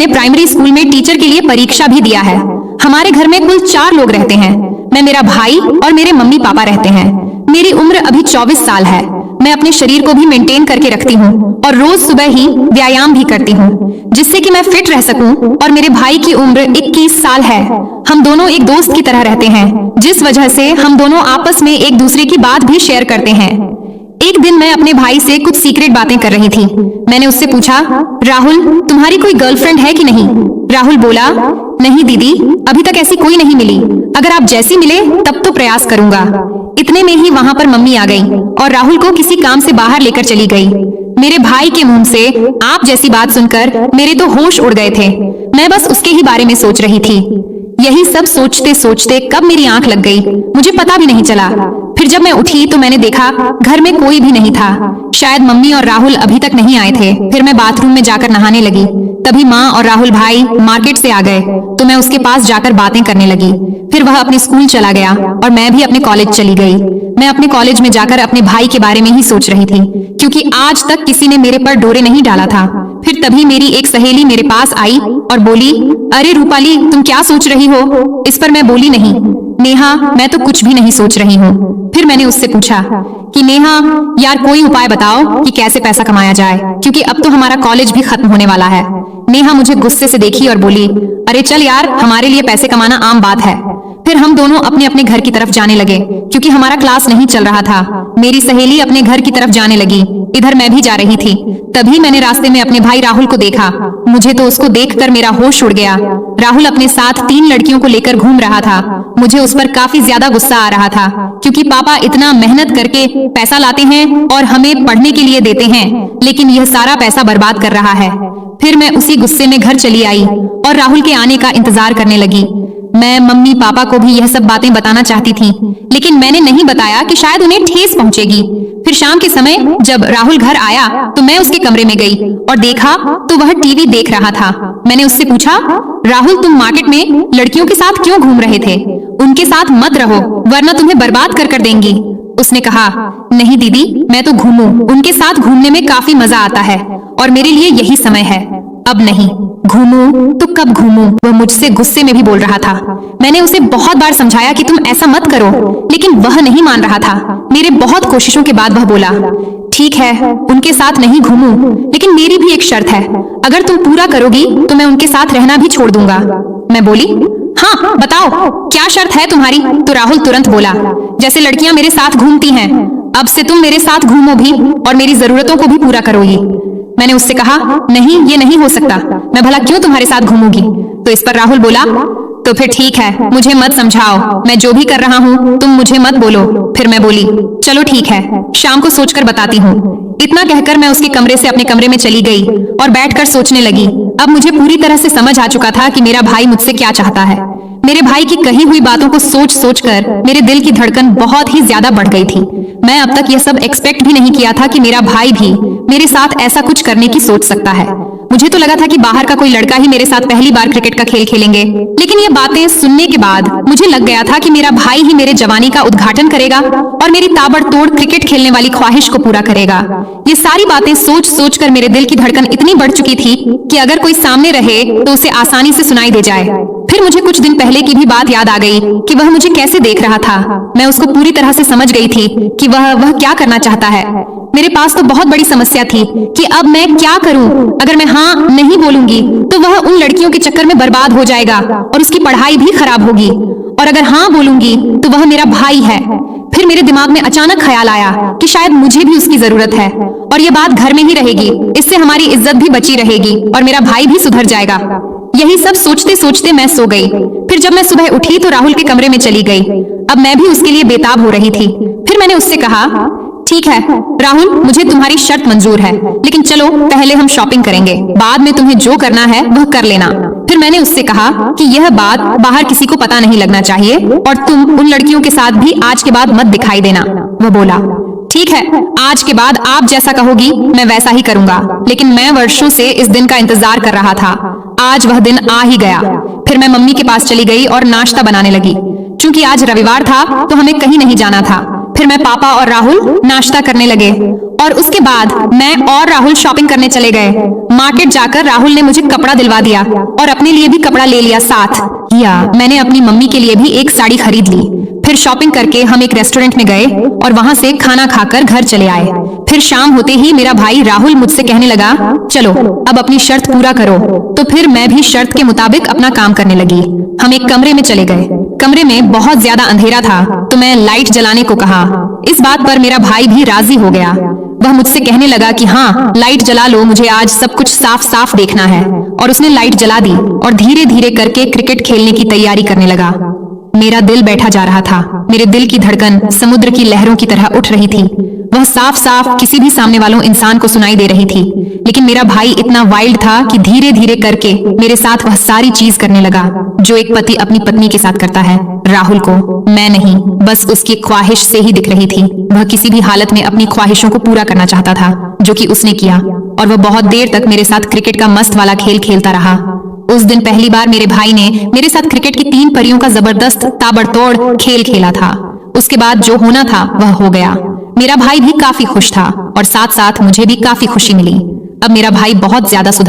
मैंने primary school में teacher के लिए परीक्षा भी दिया है। हमारे घर में कुल 4 लोग रहते हैं। मैं, मेरा भाई और मेरे मम्मी पापा रहते हैं। मेरी उम्र अभी 24 साल है। मैं अपने शरीर को भी मेंटेन करके रखती हूँ और रोज सुबह ही व्यायाम भी करती हूँ, जिससे कि मैं फिट रह सकूं। और मेरे भाई की उम्र 21 साल है। हम दोनों एक दोस्त की तरह रहते हैं, जिस वजह से हम दोनों आपस में एक दूसरे की बात भी शेयर करते हैं। एक दिन मैं अपने भाई से कुछ सीक्रेट बातें कर रही थी। मैंने उससे पूछा, राहुल, तुम्हारी कोई गर्लफ्रेंड है कि नहीं? राहुल बोला, नहीं दीदी, अभी तक ऐसी कोई नहीं मिली। अगर आप जैसी मिले तब तो प्रयास करूंगा। इतने में ही वहां पर मम्मी आ गई और राहुल को किसी काम से बाहर लेकर चली गई। मेरे भाई के मुंह से आप जैसी बात सुनकर मेरे तो होश उड़ गए थे। मैं बस उसके ही बारे में सोच रही थी। यही सब सोचते सोचते कब मेरी आंख लग गई मुझे पता भी नहीं चला। फिर जब मैं उठी तो मैंने देखा घर में कोई भी नहीं था। शायद मम्मी और राहुल अभी तक नहीं आए थे। फिर मैं बाथरूम में जाकर नहाने लगी। तभी माँ और राहुल भाई मार्केट से आ गए तो मैं उसके पास जाकर बातें करने लगी। फिर वह अपने स्कूल चला गया और मैं भी अपने कॉलेज चली गई। मैं अपने कॉलेज में जाकर अपने भाई के बारे में ही सोच रही थी, क्योंकि आज तक किसी ने मेरे पर डोरे नहीं डाला था। फिर तभी मेरी एक सहेली मेरे पास आई और बोली, अरे रूपाली, तुम क्या सोच रही हो? इस पर मैं बोली, नहीं नेहा, मैं तो कुछ भी नहीं सोच रही हूँ। फिर मैंने उससे पूछा कि नेहा यार, कोई उपाय बताओ कि कैसे पैसा कमाया जाए, क्योंकि अब तो हमारा कॉलेज भी खत्म होने वाला है। नेहा मुझे गुस्से से देखी और बोली, अरे चल यार, हमारे लिए पैसे कमाना आम बात है। फिर हम दोनों अपने अपने घर की तरफ जाने लगे, क्योंकि हमारा क्लास नहीं चल रहा था। मेरी सहेली अपने घर की तरफ जाने लगी, इधर मैं भी जा रही थी। तभी मैंने रास्ते में अपने भाई राहुल को देखा। मुझे तो उसको देखकर मेरा होश उड़ गया। राहुल अपने साथ 3 लड़कियों को लेकर घूम रहा था। मुझे उस पर काफी ज्यादा गुस्सा आ रहा था, क्योंकि पापा इतना मेहनत करके पैसा लाते हैं और हमें पढ़ने के लिए देते हैं, लेकिन यह सारा पैसा बर्बाद कर रहा है। फिर मैं उसी गुस्से में घर चली आई और राहुल के आने का इंतजार करने लगी। मैं मम्मी पापा को भी यह सब बातें बताना चाहती थी, लेकिन मैंने नहीं बताया कि शायद उन्हें ठेस पहुंचेगी। फिर शाम के समय जब राहुल घर आया तो मैं उसके कमरे में गई और देखा तो वह टीवी देख रहा था। मैंने उससे पूछा, राहुल, तुम मार्केट में लड़कियों के साथ क्यों घूम रहे थे? उनके साथ मत रहो, वरना तुम्हें बर्बाद कर कर देंगी। उसने कहा, नहीं दीदी, मैं तो घूमूं। उनके साथ घूमने में काफी मजा आता है और मेरे लिए यही समय है। अब नहीं घूमूं तो कब घूमूं? वह मुझसे गुस्से में भी बोल रहा था। मैंने उसे बहुत बार समझाया कि तुम ऐसा मत करो, लेकिन वह नहीं मान रहा था। मेरे बहुत कोशिशों के बाद वह बोला, ठीक है, उनके साथ नहीं घूमूं, लेकिन मेरी भी एक शर्त है। अगर तुम पूरा करोगी तो मैं उनके साथ रहना भी छोड़ दूंगा। मैं बोली, हाँ बताओ, क्या शर्त है तुम्हारी? तो राहुल तुरंत बोला, जैसे लड़कियां मेरे साथ घूमती हैं, अब से तुम मेरे साथ घूमो भी और मेरी जरूरतों को भी पूरा करोगी। मैंने उससे कहा, नहीं, ये नहीं हो सकता। मैं भला क्यों तुम्हारे साथ घूमूंगी? तो इस पर राहुल बोला, तो फिर ठीक है, मुझे मत समझाओ। मैं जो भी कर रहा हूँ तुम मुझे मत बोलो। फिर मैं बोली, चलो ठीक है, शाम को सोचकर बताती हूँ। इतना कहकर मैं उसके कमरे से अपने कमरे में चली गई और बैठकर सोचने लगी। अब मुझे पूरी तरह से समझ आ चुका था कि मेरा भाई मुझसे क्या चाहता है। मेरे भाई की कही हुई बातों को सोच सोचकर मेरे दिल की धड़कन बहुत ही ज्यादा बढ़ गई थी। मैं अब तक यह सब एक्सपेक्ट भी नहीं किया था कि मेरा भाई भी मेरे साथ ऐसा कुछ करने की सोच सकता है। मुझे तो लगा था कि बाहर का कोई लड़का ही मेरे साथ पहली बार क्रिकेट का खेल खेलेंगे, लेकिन ये बातें सुनने के बाद मुझे लग गया था कि मेरा भाई ही मेरे जवानी का उद्घाटन करेगा और मेरी ताबड़तोड़ क्रिकेट खेलने वाली ख्वाहिश को पूरा करेगा। ये सारी बातें सोच सोच कर मेरे दिल की धड़कन इतनी बढ़ चुकी थी कि अगर कोई सामने रहे तो उसे आसानी से सुनाई दे जाए। फिर मुझे कुछ दिन पहले की भी बात याद आ गई कि वह मुझे कैसे देख रहा था। मैं उसको पूरी तरह से समझ गई थी कि वह क्या करना चाहता है। मेरे पास तो बहुत बड़ी समस्या थी कि अब मैं क्या करूं। अगर मैं हाँ नहीं बोलूंगी तो वह उन लड़कियों के चक्कर में बर्बाद हो जाएगा और उसकी पढ़ाई भी खराब होगी, और अगर हाँ बोलूंगी तो वह मेरा भाई है। फिर मेरे दिमाग में अचानक ख्याल आया कि शायद मुझे भी उसकी जरूरत है और ये बात घर में ही रहेगी। इससे हमारी इज्जत भी बची रहेगी और मेरा भाई भी सुधर जाएगा। यही सब सोचते सोचते मैं सो गई। फिर जब मैं सुबह उठी तो राहुल के कमरे में चली गई। अब मैं भी उसके लिए बेताब हो रही थी। फिर मैंने उससे कहा, ठीक है राहुल, मुझे तुम्हारी शर्त मंजूर है, लेकिन चलो पहले हम शॉपिंग करेंगे, बाद में तुम्हें जो करना है वह कर लेना। फिर मैंने उससे कहा कि यह बात बाहर किसी को पता नहीं लगना चाहिए और तुम उन लड़कियों के साथ भी आज के बाद मत दिखाई देना। वह बोला, ठीक है, आज के बाद आप जैसा कहोगी मैं वैसा ही करूंगा। लेकिन मैं वर्षों से इस दिन का इंतजार कर रहा था। आज वह दिन आ ही गया। फिर मैं मम्मी के पास चली गई और नाश्ता बनाने लगी। चूंकि आज रविवार था तो हमें कहीं नहीं जाना था। फिर मैं पापा और राहुल नाश्ता करने लगे और उसके बाद मैं और राहुल शॉपिंग करने चले गए। मार्केट जाकर राहुल ने मुझे कपड़ा दिलवा दिया और अपने लिए भी कपड़ा ले लिया साथ। मैंने अपनी मम्मी के लिए भी एक साड़ी खरीद ली। फिर शॉपिंग करके हम एक रेस्टोरेंट में गए और वहां से खाना खाकर घर चले आए। फिर शाम होते ही मेरा भाई राहुल मुझसे कहने लगा, चलो अब अपनी शर्त पूरा करो। तो फिर मैं भी शर्त के मुताबिक अपना काम करने लगी। हम एक कमरे में चले गए। कमरे में बहुत ज्यादा अंधेरा था तो मैं लाइट जलाने को कहा। इस बात पर मेरा भाई भी राजी हो गया। वह मुझसे कहने लगा कि हाँ लाइट जला लो, मुझे आज सब कुछ साफ साफ देखना है। और उसने लाइट जला दी और धीरे धीरे करके क्रिकेट खेलने की तैयारी करने लगा। मेरा दिल बैठा जा रहा था। मेरे दिल की धड़कन समुद्र की लहरों की तरह उठ रही थी। वह साफ साफ किसी भी सामने वालों इंसान को सुनाई दे रही थी। लेकिन मेरा भाई इतना वाइल्ड था कि धीरे धीरे करके मेरे साथ वह सारी चीज करने लगा जो एक पति अपनी पत्नी के साथ करता है। राहुल को मैं नहीं, बस उसकी ख्वाहिश से ही दिख रही थी। वह किसी भी हालत में अपनी ख्वाहिशों को पूरा करना चाहता था, जो कि उसने किया। और वह बहुत देर तक मेरे साथ क्रिकेट का मस्त वाला खेल खेलता रहा। उस दिन पहली बार मेरे भाई ने मेरे साथ क्रिकेट की 3 परियों का जबरदस्त ताबड़तोड़ खेल खेला था। उसके बाद जो होना था वह हो गया। मेरा भाई भी काफी खुश था और साथ साथ मुझे भी काफी खुशी मिली। अब मेरा भाई बहुत ज्यादा सुधर